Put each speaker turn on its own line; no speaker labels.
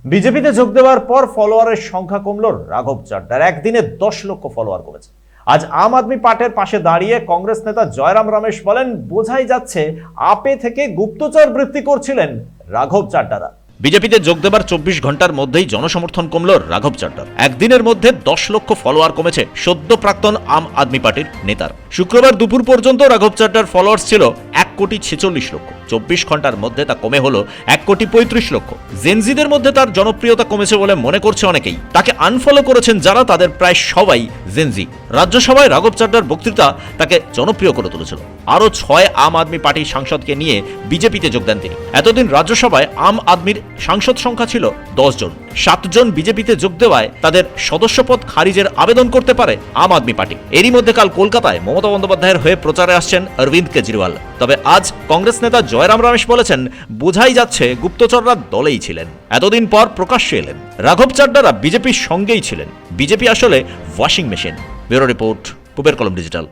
বিজেপিতে যোগ দেওয়ার পর ফলোয়ারের সংখ্যা কমল রাঘব চাড্ডার। একদিনে 10 লক্ষ ফলোয়ার কমেছে। আজ আম আদমি পার্টির পাশে দাঁড়িয়ে কংগ্রেস নেতা জয়রাম রমেশ বলেন, বোঝাই যাচ্ছে আপে থেকে গুপ্তচর বৃত্তি করছিলেন রাঘব চাড্ডারা।
বিজেপিতে যোগ দেবার 24 ঘন্টার মধ্যেই জনসমর্থন কমল রাঘব চাড্ডার। একদিনের মধ্যে 10 লক্ষ ফলোয়ার কমেছে সদ্য প্রাক্তন আম আদমি পার্টির নেতার। শুক্রবার দুপুর পর্যন্ত রাঘব চাড্ডার ফলোয়ার্স ছিল 1,46,00,000 লক্ষ। 24 ঘন্টার মধ্যে তা কমে হলো 1,35,00,000 লক্ষ। জেনজিদের মধ্যে তার জনপ্রিয়তা কমেছে বলে মনে করছে অনেকেই। তাকে আনফলো করেছেন যারা, তাদের প্রায় সবাই জেনজি। রাজ্যসভায় রাঘব চাড্ডার বক্তৃতা তাকে জনপ্রিয় করে তুলেছিল। আরও 6 আম আদমি পার্টির সাংসদকে নিয়ে বিজেপিতে যোগ দেন তিনি। এতদিন রাজ্যসভায় আম আদমির সাংসদ সংখ্যা ছিল 10 জন। 7 জন বিজেপিতে যোগ দেওয়ায় তাদের সদস্যপদ খারিজের আবেদন করতে পারে আম আদমি পার্টি। এরই মধ্যে কাল কলকাতায় মমতা বন্দ্যোপাধ্যায়ের হয়ে প্রচারে আসছেন অরবিন্দ কেজরিওয়াল। তবে আজ কংগ্রেস নেতা জয়রাম রমেশ বলেছেন, বোঝাই যাচ্ছে গুপ্তচররা দলেই ছিলেন। এতদিন পর প্রকাশ্যে এলেন। রাঘব চাড্ডারা বিজেপির সঙ্গেই ছিলেন। বিজেপি আসলে ওয়াশিং মেশিন। ব্যুরো রিপোর্ট, পূবের কলম ডিজিটাল।